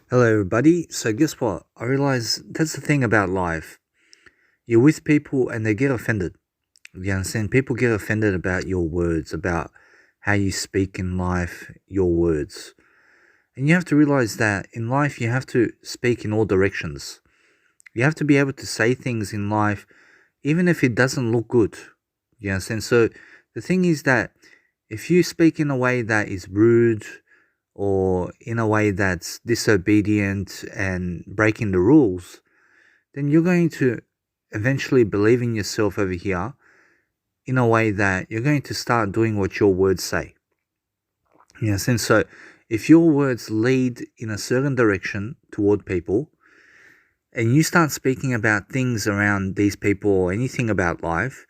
Hello, everybody. So, guess what? I realize that's the thing about life. You're with people and they get offended. You understand? People get offended about your words, about how you speak in life, your words. And you have to realize that in life, you have to speak in all directions. You have to be able to say things in life, even if it doesn't look good. You understand? So, the thing is that if you speak in a way that is rude, or in a way that's disobedient and breaking the rules, then you're going to eventually believe in yourself over here in a way that you're going to start doing what your words say. Yes, and so if your words lead in a certain direction toward people and you start speaking about things around these people or anything about life,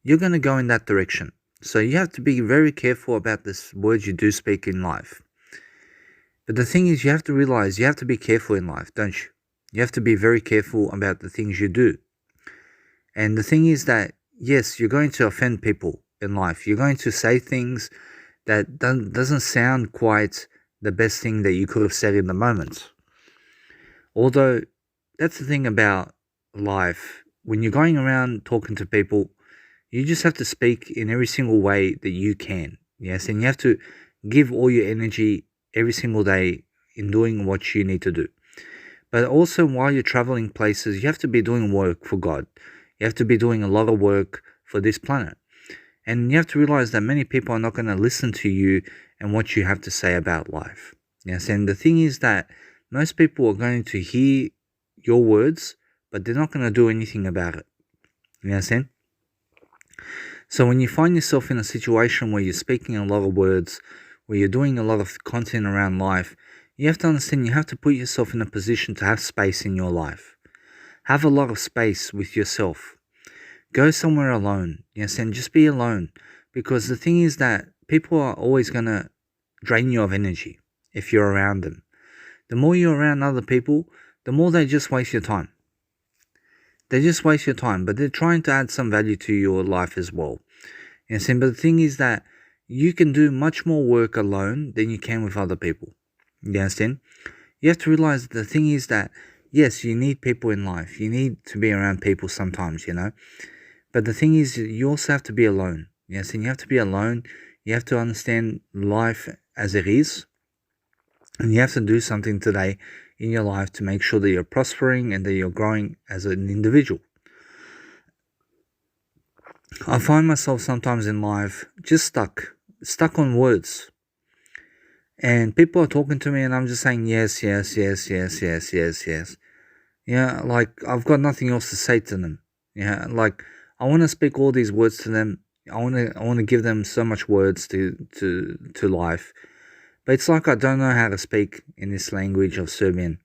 you're going to go in that direction. So you have to be very careful about this words you do speak in life. But the thing is, you have to realize you have to be careful in life, don't you? You have to be very careful about the things you do. And the thing is that, yes, you're going to offend people in life. You're going to say things that doesn't sound quite the best thing that you could have said in the moment. Although, that's the thing about life. When you're going around talking to people, you just have to speak in every single way that you can. Yes, and you have to give all your energy every single day in doing what you need to do. But also, while you're traveling places, you have to be doing work for God. You have to be doing a lot of work for this planet. And you have to realize that many people are not going to listen to you and what you have to say about life. Yes, and the thing is that most people are going to hear your words, but they're not going to do anything about it. You understand? So when you find yourself in a situation where you're speaking a lot of words, where you're doing a lot of content around life, you have to understand you have to put yourself in a position to have space in your life. Have a lot of space with yourself. Go somewhere alone. Yes, and just be alone. Because the thing is that people are always going to drain you of energy if you're around them. The more you're around other people, the more they just waste your time. They just waste your time, but they're trying to add some value to your life as well. Yes, and but the thing is that you can do much more work alone than you can with other people. You understand? You have to realize the thing is that yes, you need people in life. You need to be around people sometimes, you know. But the thing is, you also have to be alone. Yes, and you have to be alone. You have to understand life as it is, and you have to do something today in your life to make sure that you're prospering and that you're growing as an individual. I find myself sometimes in life just stuck on words. And people are talking to me and I'm just saying yes, yes, yes, yes, yes, yes, yes. Yeah, like I've got nothing else to say to them. Yeah, like I want to speak all these words to them. I want to give them so much words to life. But it's like I don't know how to speak in this language of Serbian.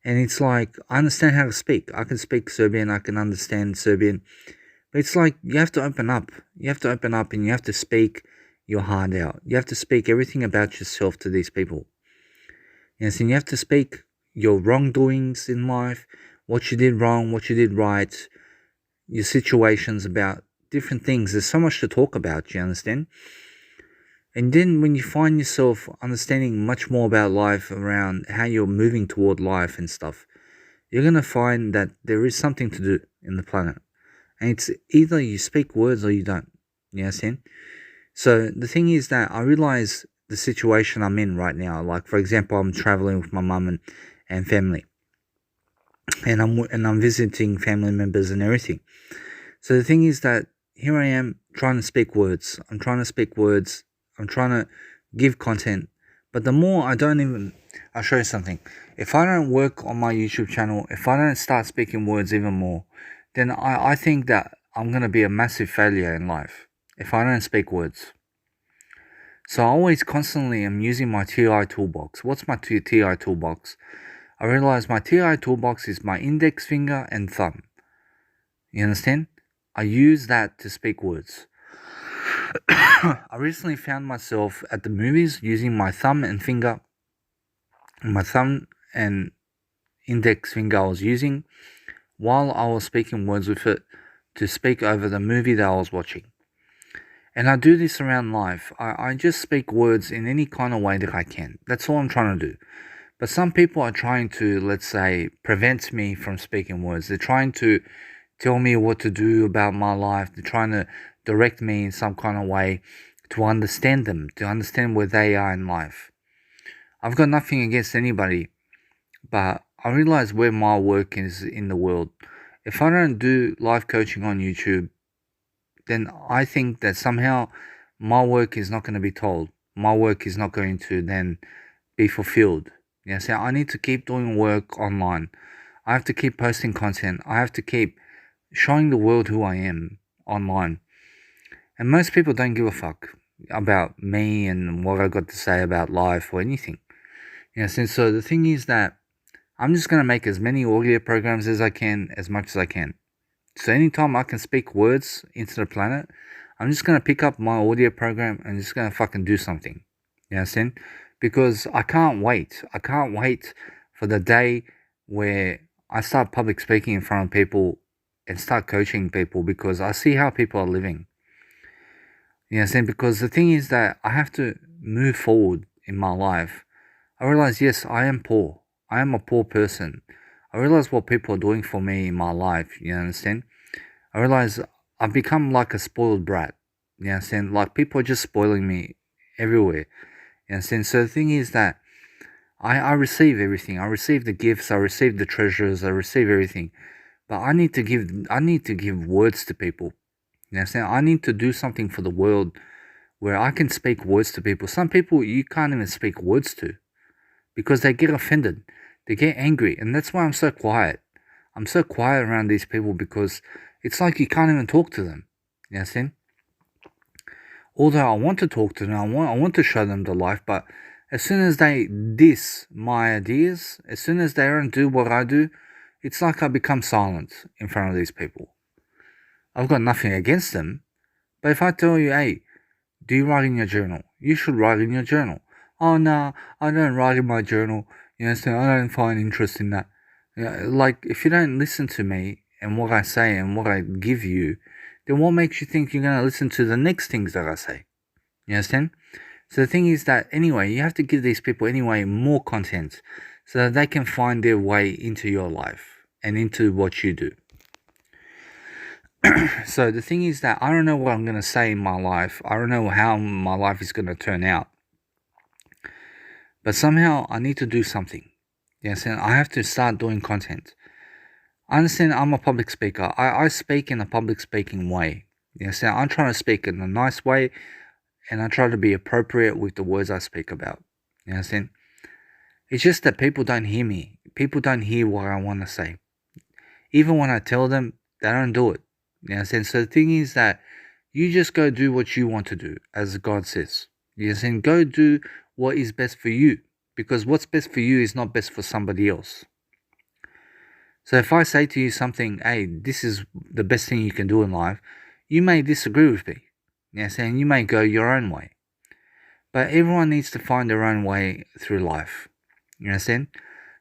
And it's like I understand how to speak. I can speak Serbian, I can understand Serbian. But it's like you have to open up. You have to open up and you have to speak your heart out. You have to speak everything about yourself to these people. Yes, and you have to speak your wrongdoings in life, what you did wrong, what you did right, your situations about different things. There's so much to talk about, you understand? And then when you find yourself understanding much more about life around how you're moving toward life and stuff, you're going to find that there is something to do in the planet. And it's either you speak words or you don't. You understand? So the thing is that I realize the situation I'm in right now. Like for example, I'm traveling with my mum and family, and I'm visiting family members and everything. So the thing is that here I am trying to speak words. I'm trying to speak words. I'm trying to give content. But the more I'll show you something. If I don't work on my YouTube channel, if I don't start speaking words even more, then I think that I'm going to be a massive failure in life if I don't speak words. So I always constantly am using my TI toolbox. What's my TI toolbox? I realize my TI toolbox is my index finger and thumb. You understand? I use that to speak words. I recently found myself at the movies using my thumb and index finger I was using while I was speaking words with it to speak over the movie that I was watching. And I do this around life. I just speak words in any kind of way that I can. That's all I'm trying to do. But some people are trying to, let's say, prevent me from speaking words. They're trying to tell me what to do about my life. They're trying to direct me in some kind of way to understand them, to understand where they are in life. I've got nothing against anybody, but I realize where my work is in the world. If I don't do life coaching on YouTube, then I think that somehow my work is not going to be told. My work is not going to then be fulfilled. So I need to keep doing work online. I have to keep posting content. I have to keep showing the world who I am online. And most people don't give a fuck about me and what I got to say about life or anything. So the thing is that I'm just going to make as many audio programs as I can, as much as I can. So anytime I can speak words into the planet, I'm just going to pick up my audio program and just going to fucking do something. You understand? Because I can't wait. I can't wait for the day where I start public speaking in front of people and start coaching people, because I see how people are living. You understand? Because the thing is that I have to move forward in my life. I realize, yes, I am poor. I am a poor person. I realize what people are doing for me in my life. You understand? I realize I've become like a spoiled brat. You understand? Like, people are just spoiling me everywhere. You understand? So the thing is that I receive everything. I receive the gifts. I receive the treasures. I receive everything. But I need to give words to people. You understand? I need to do something for the world where I can speak words to people. Some people you can't even speak words to, because they get offended. They get angry. And that's why I'm so quiet. I'm so quiet around these people, because it's like you can't even talk to them. You understand? Although I want to talk to them, I want to show them the life, but as soon as they diss my ideas, as soon as they don't do what I do, it's like I become silent in front of these people. I've got nothing against them, but if I tell you, hey, do you write in your journal? You should write in your journal. Oh, no, I don't write in my journal. You understand? I don't find interest in that. Like, if you don't listen to me and what I say and what I give you, then what makes you think you're going to listen to the next things that I say? You understand? So the thing is that, anyway, you have to give these people, anyway, more content so that they can find their way into your life and into what you do. So the thing is that I don't know what I'm going to say in my life. I don't know how my life is going to turn out. But somehow I need to do something. Yes, and I have to start doing content. I understand I'm a public speaker. I speak in a public speaking way. Yes, and I'm trying to speak in a nice way, and I try to be appropriate with the words I speak about. You understand? It's just that people don't hear me. People don't hear what I want to say. Even when I tell them, they don't do it. You understand? So the thing is that you just go do what you want to do, as God says. You understand? Go do what is best for you, because what's best for you is not best for somebody else. So if I say to you something, hey, this is the best thing you can do in life, you may disagree with me. Yes, and you may go your own way. But everyone needs to find their own way through life. You understand?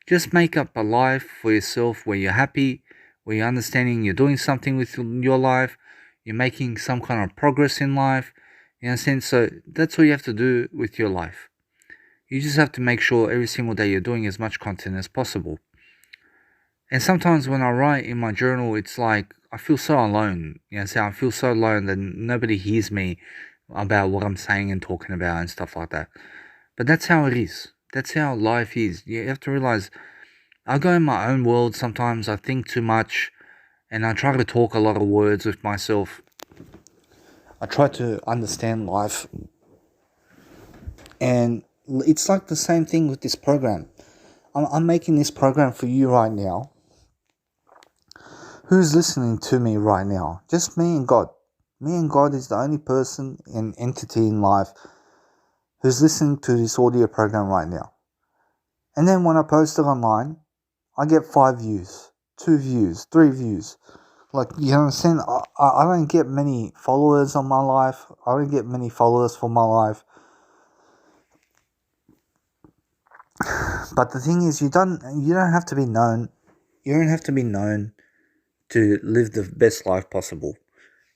Just make up a life for yourself where you're happy, where you're understanding you're doing something with your life, you're making some kind of progress in life. You understand? So that's all you have to do with your life. You just have to make sure every single day you're doing as much content as possible. And sometimes when I write in my journal, it's like I feel so alone. I feel so alone that nobody hears me about what I'm saying and talking about and stuff like that. But that's how it is. That's how life is. You have to realize I go in my own world sometimes. I think too much, and I try to talk a lot of words with myself. I try to understand life. And it's like the same thing with this program. I'm making this program for you right now. Who's listening to me right now? Just me and God. Me and God is the only person and entity in life who's listening to this audio program right now. And then when I post it online, I get 5 views, 2 views, 3 views. Like, you understand? I don't get many followers on my life. I don't get many followers for my life. But the thing is, you don't have to be known. You don't have to be known to live the best life possible.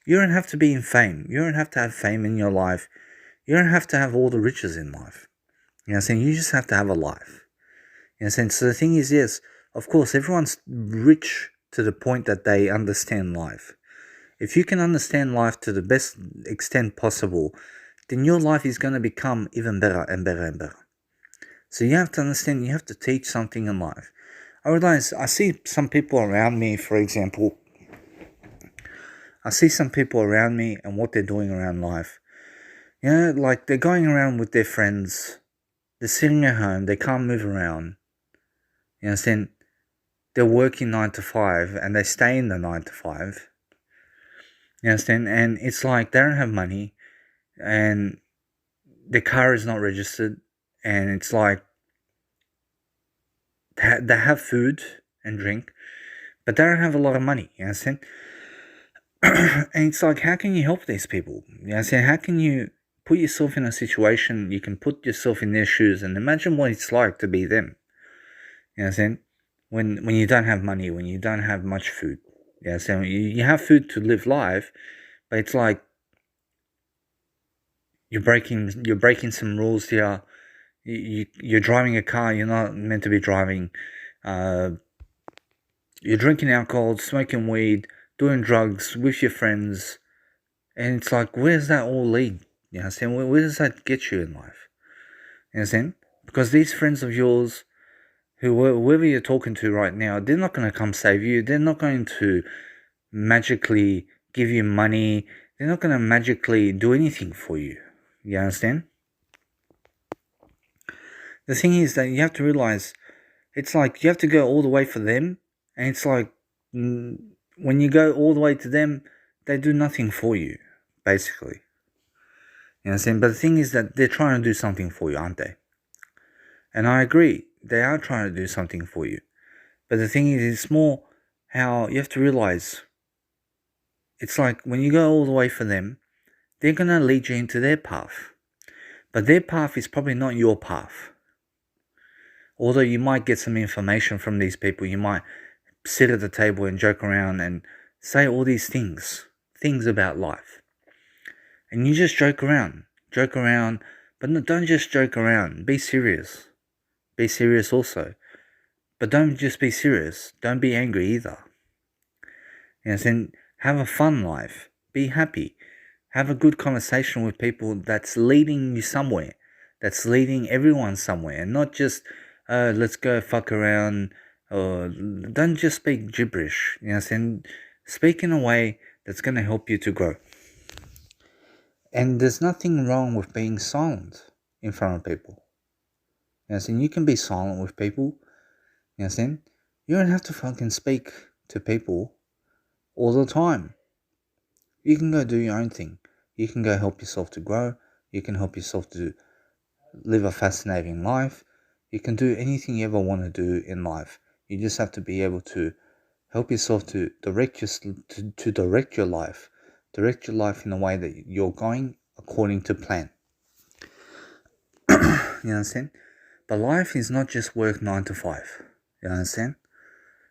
You don't have to be in fame. You don't have to have fame in your life. You don't have to have all the riches in life. You know what I'm saying? You just have to have a life. In a sense, so the thing is, yes, of course, everyone's rich to the point that they understand life. If you can understand life to the best extent possible, then your life is going to become even better and better and better. So you have to understand, you have to teach something in life. I realize I see some people around me, for example, I see some people around me and what they're doing around life. You know, like they're going around with their friends, they're sitting at home, they can't move around. You understand? They're working 9 to 5 and they stay in the 9 to 5. You understand? And it's like they don't have money and their car is not registered, and it's like they have food and drink, but they don't have a lot of money. You understand? And it's like, how can you help these people? You understand? How can you put yourself in a situation, you can put yourself in their shoes and imagine what it's like to be them. You understand? When you don't have money, when you don't have much food. You understand? You have food to live life, but it's like you're breaking some rules here. You're driving a car you're not meant to be driving. You're drinking alcohol, smoking weed, doing drugs with your friends, and it's like, where's that all lead? You understand? Where does that get you in life? You understand? Because these friends of yours, whoever you're talking to right now, they're not going to come save you. They're not going to magically give you money. They're not going to magically do anything for you. You understand? The thing is that you have to realize, it's like you have to go all the way for them, and it's like when you go all the way to them, they do nothing for you, basically. You know what I'm saying? But the thing is that they're trying to do something for you, aren't they? And I agree, they are trying to do something for you. But the thing is, it's more how you have to realize, it's like when you go all the way for them, they're going to lead you into their path. But their path is probably not your path. Although you might get some information from these people, you might sit at the table and joke around and say all these things about life. And you just joke around, but no, don't just joke around, be serious. Be serious also. But don't just be serious, don't be angry either. You know, then have a fun life, be happy, have a good conversation with people that's leading you somewhere, that's leading everyone somewhere, and not just, let's go fuck around, or don't just speak gibberish, you know, and speak in a way that's going to help you to grow. And there's nothing wrong with being silent in front of people. You know, and you can be silent with people. You know, you don't have to fucking speak to people all the time. You can go do your own thing. You can go help yourself to grow. You can help yourself to live a fascinating life. You can do anything you ever want to do in life. You just have to be able to help yourself to direct your life. Direct your life in a way that you're going according to plan. You understand? But life is not just work 9 to 5. You understand?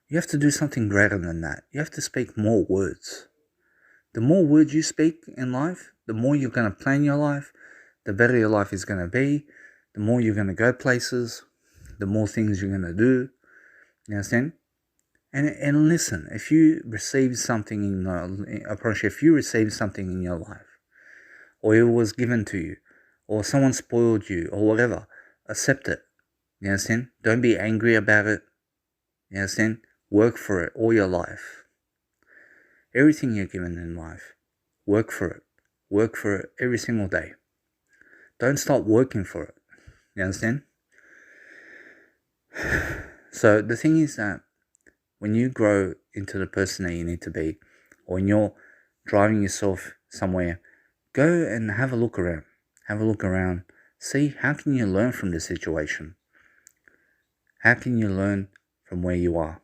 You have to do something greater than that. You have to speak more words. The more words you speak in life, the more you're going to plan your life, the better your life is going to be, the more you're going to go places, the more things you're going to do. You understand? And listen, if you receive something if you receive something in your life, or it was given to you, or someone spoiled you, or whatever, accept it. You understand? Don't be angry about it. You understand? Work for it all your life. Everything you're given in life, work for it. Work for it every single day. Don't stop working for it. You understand? So the thing is that when you grow into the person that you need to be, or when you're driving yourself somewhere, go and have a look around. Have a look around. See, how can you learn from the situation? How can you learn from where you are?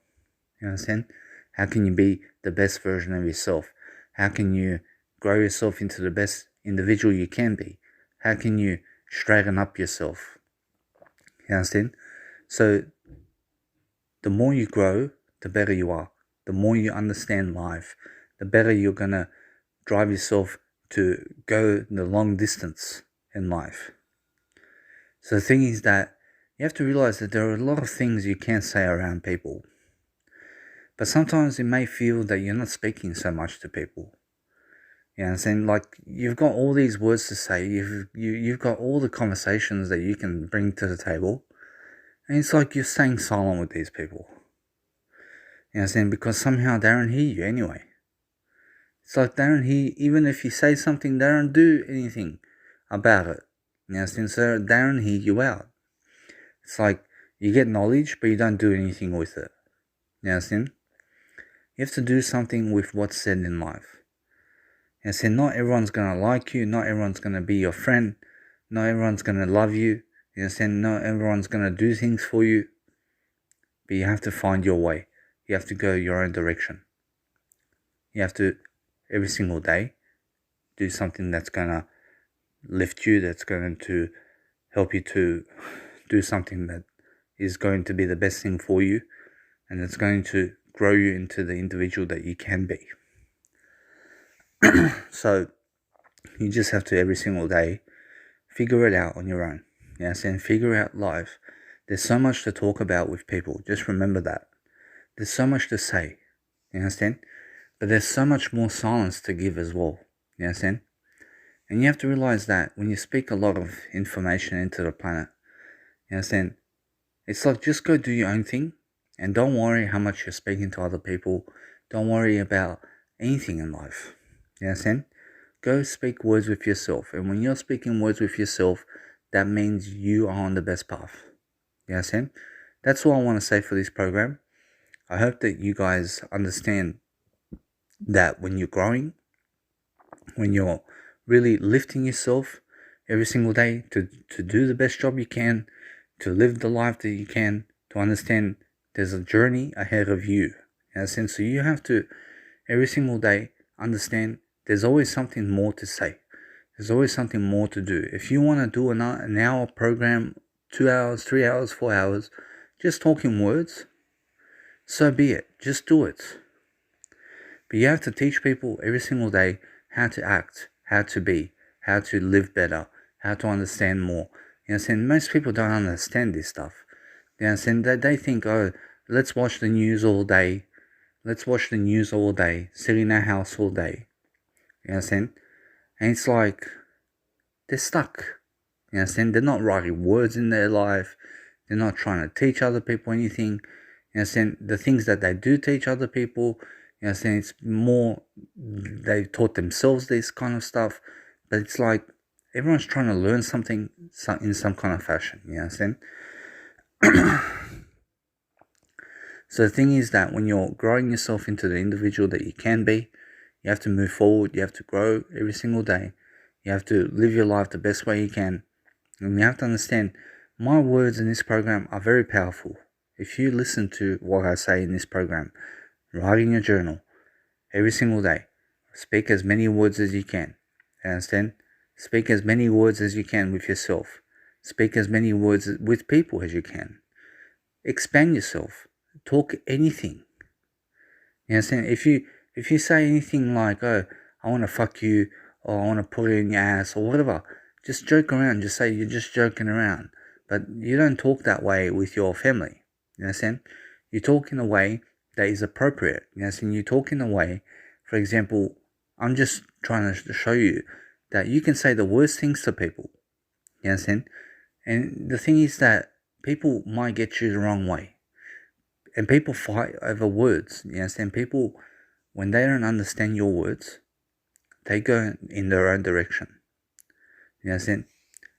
You understand? How can you be the best version of yourself? How can you grow yourself into the best individual you can be? How can you straighten up yourself? You understand? So, the more you grow, the better you are. The more you understand life, the better you're going to drive yourself to go the long distance in life. So the thing is that you have to realize that there are a lot of things you can't say around people. But sometimes it may feel that you're not speaking so much to people. You know what I'm saying? Like, you've got all these words to say, you've got all the conversations that you can bring to the table, and it's like you're staying silent with these people. You know what I'm saying? Because somehow they don't hear you anyway. It's like they don't hear, even if you say something, they don't do anything about it. You know what I'm saying? So they don't hear you out. It's like you get knowledge, but you don't do anything with it. You know what I'm saying? You have to do something with what's said in life. And so not everyone's going to like you, not everyone's going to be your friend, not everyone's going to love you, you know, not everyone's going to do things for you, but you have to find your way. You have to go your own direction. You have to, every single day, do something that's going to lift you, that's going to help you to do something that is going to be the best thing for you, and it's going to grow you into the individual that you can be. So you just have to every single day figure it out on your own. Yes, and figure out life. There's so much to talk about with people. Just remember that. There's so much to say. You understand? But there's so much more silence to give as well. You understand? And you have to realize that when you speak a lot of information into the planet, you understand? It's like, just go do your own thing, and don't worry how much you're speaking to other people. Don't worry about anything in life. You understand? Go speak words with yourself. And when you're speaking words with yourself, that means you are on the best path. You understand? That's all I want to say for this program. I hope that you guys understand that when you're growing, when you're really lifting yourself every single day to do the best job you can, to live the life that you can, to understand there's a journey ahead of you. You understand? So you have to, every single day, understand there's always something more to say. There's always something more to do. If you want to do an hour program, 2 hours, 3 hours, 4 hours, just talking words, so be it. Just do it. But you have to teach people every single day how to act, how to be, how to live better, how to understand more. You understand? Most people don't understand this stuff. You understand? They think, oh, let's watch the news all day. Let's watch the news all day, sit in our house all day. You understand? And it's like, they're stuck. You understand? They're not writing words in their life. They're not trying to teach other people anything. You understand? The things that they do teach other people, you understand, it's more, they taught themselves this kind of stuff. But it's like, everyone's trying to learn something in some kind of fashion. You understand? So the thing is that when you're growing yourself into the individual that you can be, you have to move forward. You have to grow every single day. You have to live your life the best way you can. And you have to understand, my words in this program are very powerful. If you listen to what I say in this program, write in your journal every single day. Speak as many words as you can. You understand? Speak as many words as you can with yourself. Speak as many words with people as you can. Expand yourself. Talk anything. You understand? If you say anything like, oh, I want to fuck you, or I want to put it in your ass, or whatever, just joke around. Just say you're just joking around. But you don't talk that way with your family. You understand? You talk in a way that is appropriate. You understand? You talk in a way, for example, I'm just trying to show you that you can say the worst things to people. You understand? And the thing is that people might get you the wrong way. And people fight over words. You understand? People, when they don't understand your words, they go in their own direction. You understand?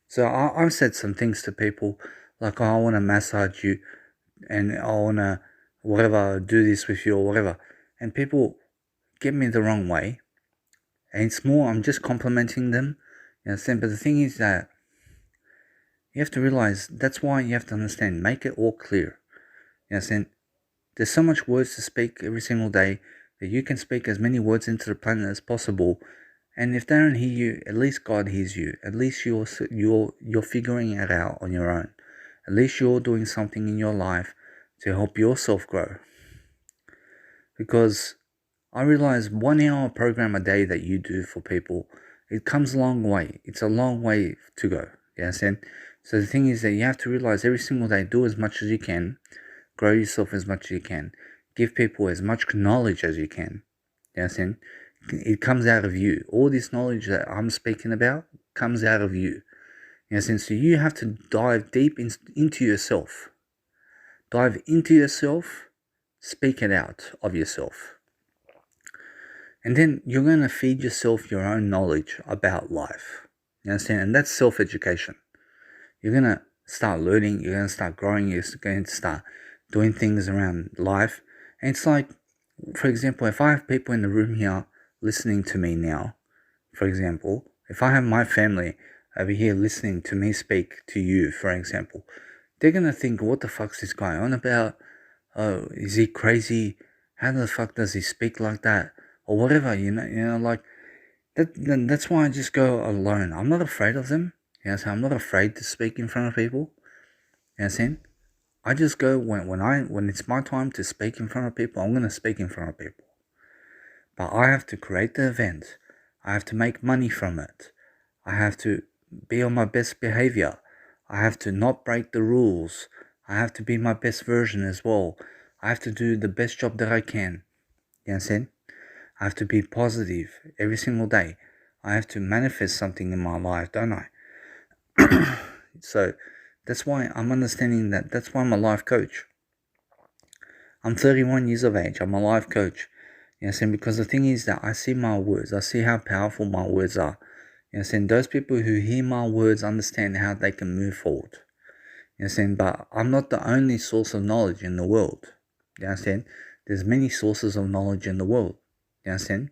So I've said some things to people like, oh, I want to massage you, and I want to whatever, do this with you or whatever. And people get me the wrong way. And it's more, I'm just complimenting them. You understand? But the thing is that you have to realize, that's why you have to understand, make it all clear. You understand? There's so much words to speak every single day that you can speak as many words into the planet as possible. And if they don't hear you, at least God hears you. At least you're figuring it out on your own. At least you're doing something in your life to help yourself grow. Because I realize 1 hour program a day that you do for people, it comes a long way. It's a long way to go. You understand? So the thing is that you have to realize every single day, do as much as you can, grow yourself as much as you can, give people as much knowledge as you can. You understand? It comes out of you. All this knowledge that I'm speaking about comes out of you. You understand? So you have to dive deep into yourself. Dive into yourself, speak it out of yourself. And then you're going to feed yourself your own knowledge about life. You understand? And that's self-education. You're going to start learning, you're going to start growing, you're going to start doing things around life. And it's like, for example, if I have people in the room here listening to me now, for example, if I have my family over here listening to me speak to you, for example, they're going to think, what the fuck's this guy on about? Oh, is he crazy? How the fuck does he speak like that? Or whatever, like, that's why I just go alone. I'm not afraid of them. So I'm not afraid to speak in front of people. You know what I'm saying? I just go when it's my time to speak in front of people, I'm gonna speak in front of people. But I have to create the event. I have to make money from it. I have to be on my best behavior. I have to not break the rules. I have to be my best version as well. I have to do the best job that I can. You know what I'm saying? I have to be positive every single day. I have to manifest something in my life, don't I? So that's why I'm understanding that's why I'm a life coach. I'm 31 years of age. I'm a life coach. You know what I'm saying? Because the thing is that I see my words. I see how powerful my words are. You know what I'm saying? Those people who hear my words understand how they can move forward. You know what I'm saying? But I'm not the only source of knowledge in the world. You know what I'm saying? There's many sources of knowledge in the world. You know what I'm saying?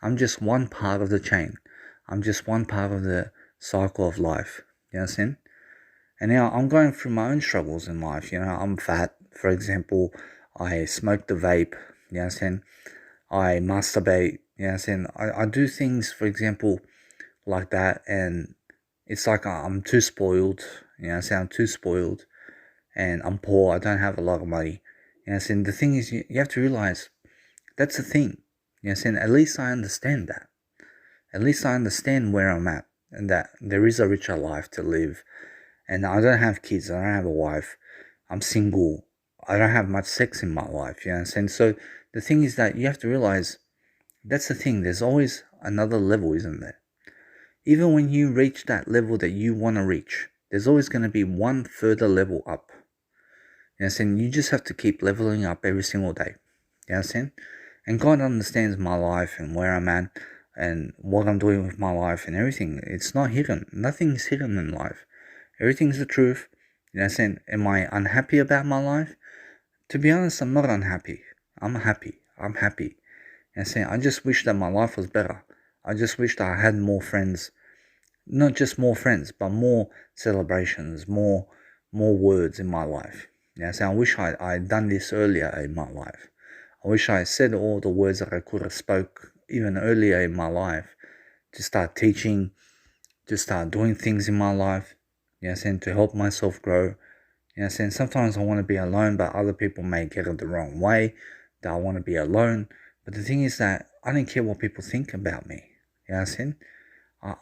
I'm just one part of the chain. I'm just one part of the cycle of life. You know what I'm saying? And now I'm going through my own struggles in life. I'm fat, for example. I smoke the vape. You know what I'm saying? I masturbate. You know what I'm saying? I do things, for example, like that. And it's like I'm too spoiled. You know what I'm saying? I'm too spoiled. And I'm poor. I don't have a lot of money. You know what I'm saying? The thing is, you have to realize that's the thing. You know what I'm saying? At least I understand that. At least I understand where I'm at. And that there is a richer life to live. And I don't have kids, I don't have a wife, I'm single, I don't have much sex in my life, you know what I'm saying? So the thing is that you have to realize, that's the thing, there's always another level, isn't there? Even when you reach that level that you want to reach, there's always going to be one further level up. You know what I'm saying? You just have to keep leveling up every single day. You know what I'm saying? And God understands my life and where I'm at and what I'm doing with my life and everything. It's not hidden. Nothing's hidden in life. Everything's the truth. You know what I'm saying? Am I unhappy about my life? To be honest, I'm not unhappy. I'm happy. I'm happy. You know what I'm saying? I just wish that my life was better. I just wish that I had more friends. Not just more friends, but more celebrations, more words in my life. You know what I'm saying? I wish I'd done this earlier in my life. I wish I said all the words that I could have spoke even earlier in my life. To start teaching, to start doing things in my life. You know what I'm saying? To help myself grow. You know what I'm saying? Sometimes I want to be alone, but other people may get it the wrong way, that I want to be alone. But the thing is that I don't care what people think about me. You know what I'm saying?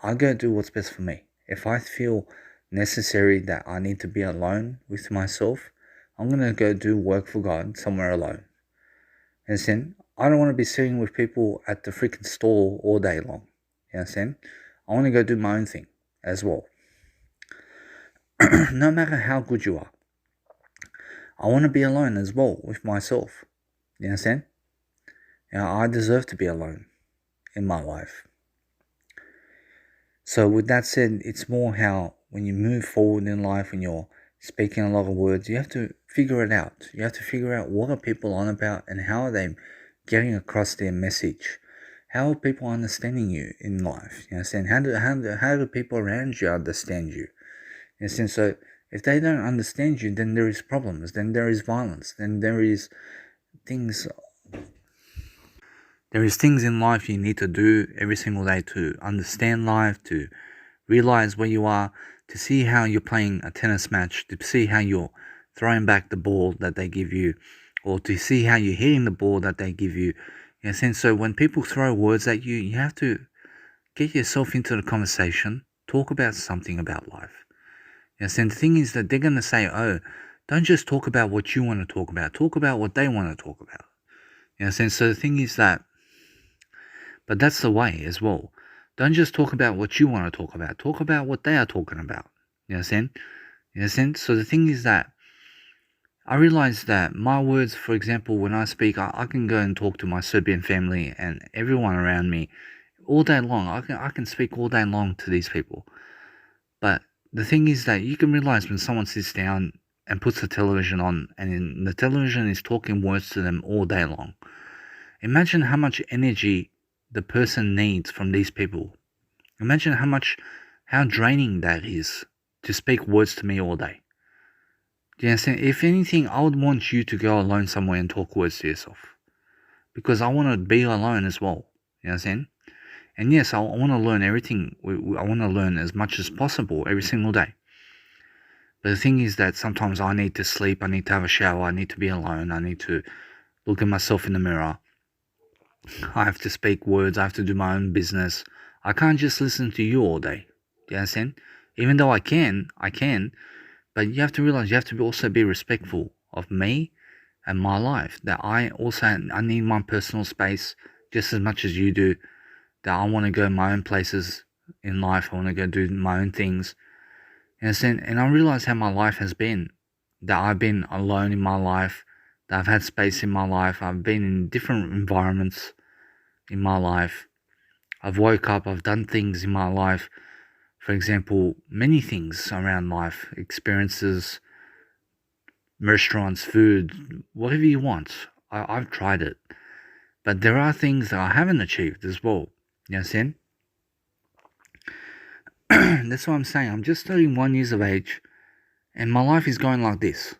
I go do what's best for me. If I feel necessary that I need to be alone with myself, I'm going to go do work for God somewhere alone. You know what I'm saying? I don't want to be sitting with people at the freaking store all day long. You know what I'm saying? I want to go do my own thing as well. No matter how good you are, I want to be alone as well with myself. You understand? I deserve to be alone in my life. So with that said, it's more how when you move forward in life, when you're speaking a lot of words, you have to figure it out. You have to figure out what are people on about and how are they getting across their message. How are people understanding you in life? You understand? How do people around you understand you? And so if they don't understand you, then there is problems, then there is violence, then there is things in life you need to do every single day to understand life, to realize where you are, to see how you're playing a tennis match, to see how you're throwing back the ball that they give you, or to see how you're hitting the ball that they give you. And so when people throw words at you, you have to get yourself into the conversation, talk about something about life. Yes, and the thing is that they're going to say, oh, don't just talk about what you want to talk about. Talk about what they want to talk about. Yes, and so the thing is that, but that's the way as well. Don't just talk about what you want to talk about. Talk about what they are talking about. You understand? You understand? So the thing is that I realize that my words, for example, when I speak, I can go and talk to my Serbian family and everyone around me all day long. I can speak all day long to these people. But the thing is that you can realize when someone sits down and puts the television on and the television is talking words to them all day long. Imagine how much energy the person needs from these people. Imagine how draining that is to speak words to me all day. Do you understand? If anything, I would want you to go alone somewhere and talk words to yourself. Because I want to be alone as well. You understand? And yes, I want to learn everything. I want to learn as much as possible every single day. But the thing is that sometimes I need to sleep, I need to have a shower, I need to be alone, I need to look at myself in the mirror. I have to speak words, I have to do my own business. I can't just listen to you all day. Do you understand? Even though I can, but you have to realize you have to also be respectful of me and my life. That I need my personal space just as much as you do. That I want to go my own places in life. I want to go do my own things. You understand? And I realize how my life has been. That I've been alone in my life. That I've had space in my life. I've been in different environments in my life. I've woke up. I've done things in my life. For example, many things around life. Experiences, restaurants, food, whatever you want. I've tried it. But there are things that I haven't achieved as well. You understand? That's what I'm saying. I'm just 31 years of age and my life is going like this.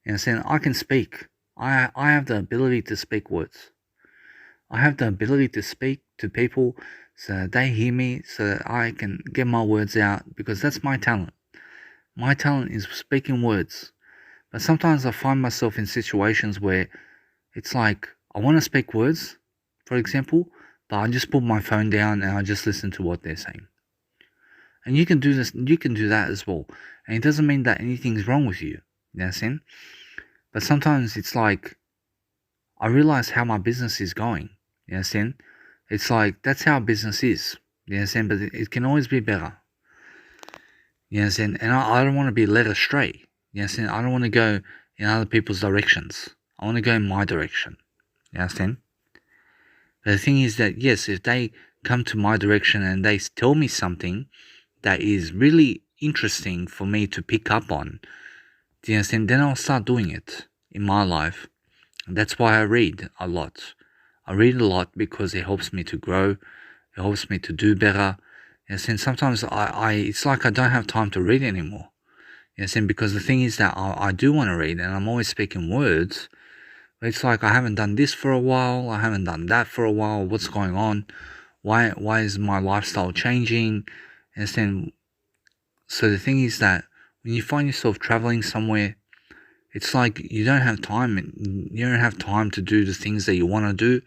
You understand? I can speak. I have the ability to speak words. I have the ability to speak to people so that they hear me, so that I can get my words out, because that's my talent. My talent is speaking words. But sometimes I find myself in situations where it's like I want to speak words, for example, but I just put my phone down and I just listen to what they're saying. And you can do this, you can do that as well. And it doesn't mean that anything's wrong with you. You understand? But sometimes it's like I realize how my business is going. You understand? It's like that's how business is. You understand? But it can always be better. You understand? And I don't want to be led astray. You understand? I don't want to go in other people's directions. I want to go in my direction. You understand? But the thing is that, yes, if they come to my direction and they tell me something that is really interesting for me to pick up on, do you understand? Then I'll start doing it in my life. And that's why I read a lot. I read a lot because it helps me to grow. It helps me to do better. You understand? Sometimes it's like I don't have time to read anymore. You understand? Because the thing is that I do want to read and I'm always speaking words. But it's like I haven't done this for a while. I haven't done that for a while. What's going on? Why is my lifestyle changing? You understand? So the thing is that when you find yourself traveling somewhere, it's like you don't have time. You don't have time to do the things that you want to do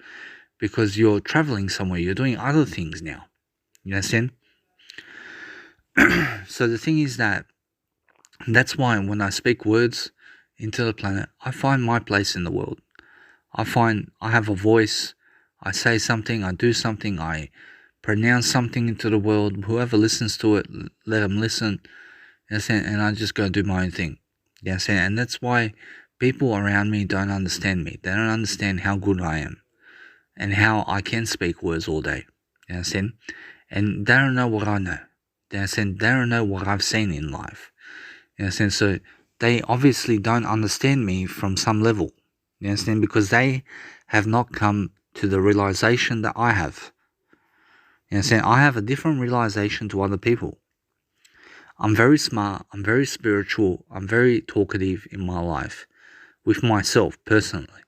because you're traveling somewhere. You're doing other things now. You understand? So the thing is that that's why when I speak words into the planet, I find my place in the world. I find I have a voice. I say something. I do something. I pronounce something into the world. Whoever listens to it, let them listen. You understand? And I just go do my own thing. You understand? And that's why people around me don't understand me. They don't understand how good I am and how I can speak words all day. You understand? And they don't know what I know. You understand? They don't know what I've seen in life. You understand? So they obviously don't understand me from some level. You understand? Because they have not come to the realization that I have. You understand? I have a different realization to other people. I'm very smart, I'm very spiritual, I'm very talkative in my life, with myself personally.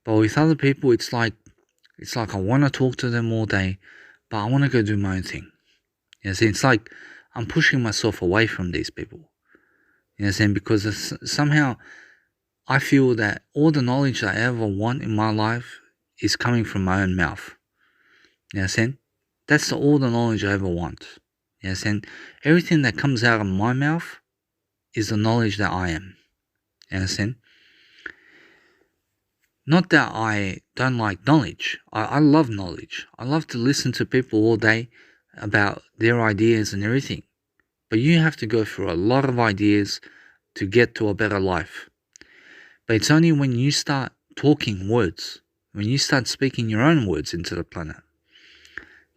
But with other people, it's like I want to talk to them all day, but I want to go do my own thing. You know, it's like I'm pushing myself away from these people. You know, because somehow I feel that all the knowledge I ever want in my life is coming from my own mouth. You know, that's all the knowledge I ever want. Yes, and everything that comes out of my mouth is the knowledge that I am. You understand? Not that I don't like knowledge. I love knowledge. I love to listen to people all day about their ideas and everything. But you have to go through a lot of ideas to get to a better life. But it's only when you start talking words, when you start speaking your own words into the planet,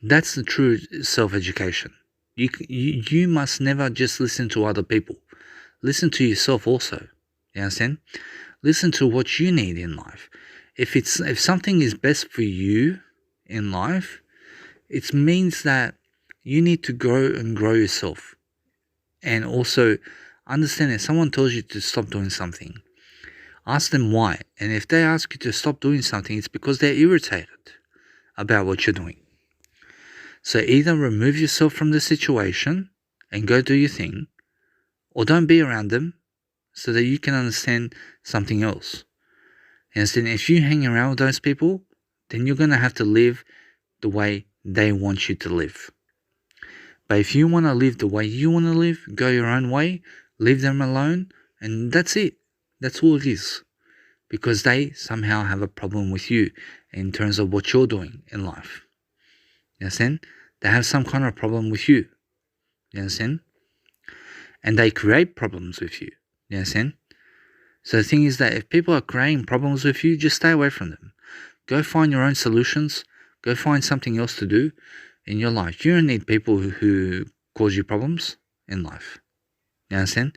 that's the true self-education. You must never just listen to other people. Listen to yourself also. You understand? Listen to what you need in life. If something is best for you in life, it means that you need to grow yourself. And also understand that someone tells you to stop doing something. Ask them why. And if they ask you to stop doing something, it's because they're irritated about what you're doing. So either remove yourself from the situation and go do your thing, or don't be around them so that you can understand something else. And then if you hang around with those people, then you're going to have to live the way they want you to live. But if you want to live the way you want to live, go your own way, leave them alone, and that's it. That's all it is. Because they somehow have a problem with you in terms of what you're doing in life. You understand? They have some kind of problem with you. You understand? And they create problems with you. You understand? So the thing is that if people are creating problems with you, just stay away from them. Go find your own solutions. Go find something else to do in your life. You don't need people who cause you problems in life. You understand?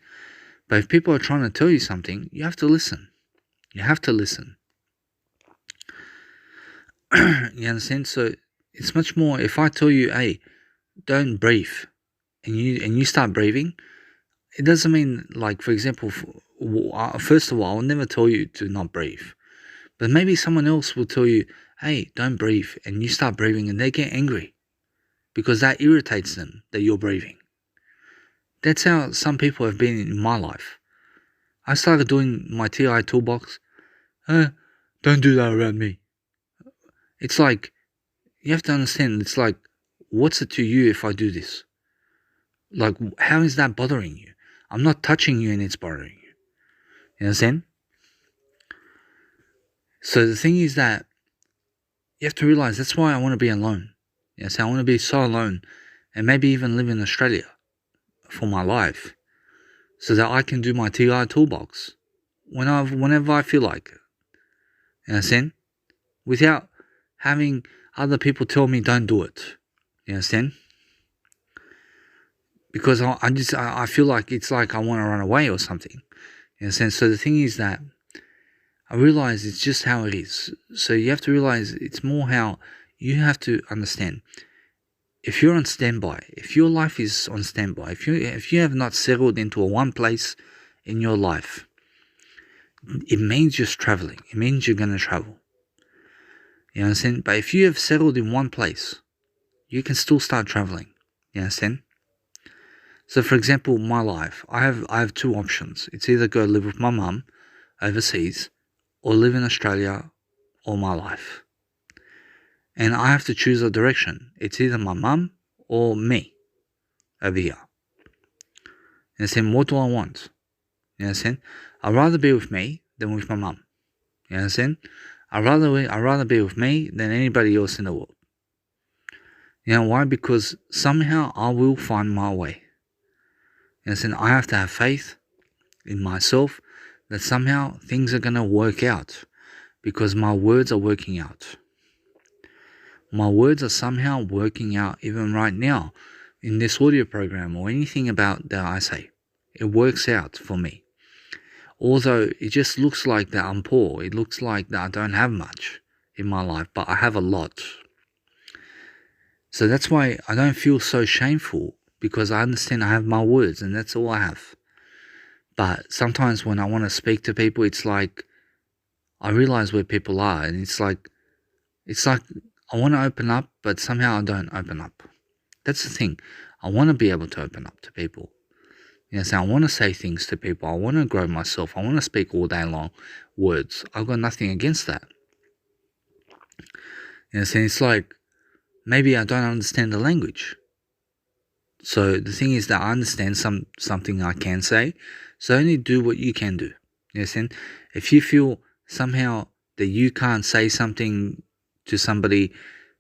But if people are trying to tell you something, you have to listen. You have to listen. You understand? So it's much more, if I tell you, hey, don't breathe, and you start breathing, it doesn't mean, like, for example, first of all, I'll never tell you to not breathe. But maybe someone else will tell you, hey, don't breathe, and you start breathing, and they get angry because that irritates them that you're breathing. That's how some people have been in my life. I started doing my TI toolbox. Don't do that around me. It's like, you have to understand, it's like, what's it to you if I do this? Like, how is that bothering you? I'm not touching you and it's bothering you. You understand? So the thing is that you have to realize that's why I want to be alone. Yes, I want to be so alone and maybe even live in Australia for my life so that I can do my TI toolbox whenever I feel like it. You understand? Without having other people tell me don't do it. You understand? Because I feel like it's like I want to run away or something. You understand? So the thing is that I realize it's just how it is. So you have to realize it's more how you have to understand. If you're on standby, if your life is on standby, if you have not settled into a one place in your life, it means you're traveling. It means you're going to travel. You understand? But if you have settled in one place, you can still start traveling. You understand? So for example, my life, I have two options. It's either go live with my mum overseas or live in Australia all my life. And I have to choose a direction. It's either my mum or me over here. You understand? What do I want? You understand? I'd rather be with me than with my mum. You understand? I'd rather be with me than anybody else in the world. You know why? Because somehow I will find my way. You understand? I have to have faith in myself that somehow things are going to work out because my words are working out. My words are somehow working out even right now in this audio program or anything about that I say. It works out for me. Although it just looks like that I'm poor. It looks like that I don't have much in my life, but I have a lot. So that's why I don't feel so shameful because I understand I have my words and that's all I have. But sometimes when I want to speak to people, it's like I realize where people are and it's like I want to open up, but somehow I don't open up. That's the thing. I want to be able to open up to people. You know, so I want to say things to people. I want to grow myself. I want to speak all day long words. I've got nothing against that. You know, so it's like maybe I don't understand the language. So the thing is that I understand something I can say, so only do what you can do. You understand? If you feel somehow that you can't say something to somebody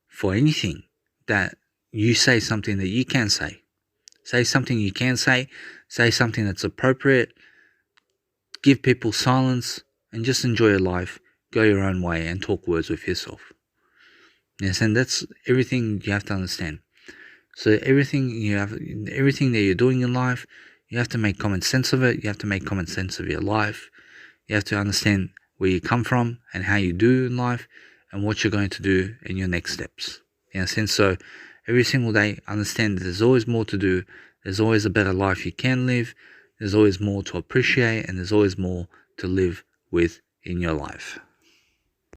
for anything, that you say something that you can say. Say something you can say something that's appropriate, give people silence, and just enjoy your life, go your own way, and talk words with yourself. Yes, and that's everything you have to understand. So everything that you're doing in life, you have to make common sense of it. You have to make common sense of your life. You have to understand where you come from and how you do in life and what you're going to do in your next steps. You understand? So every single day, understand that there's always more to do. There's always a better life you can live. There's always more to appreciate, and there's always more to live with in your life.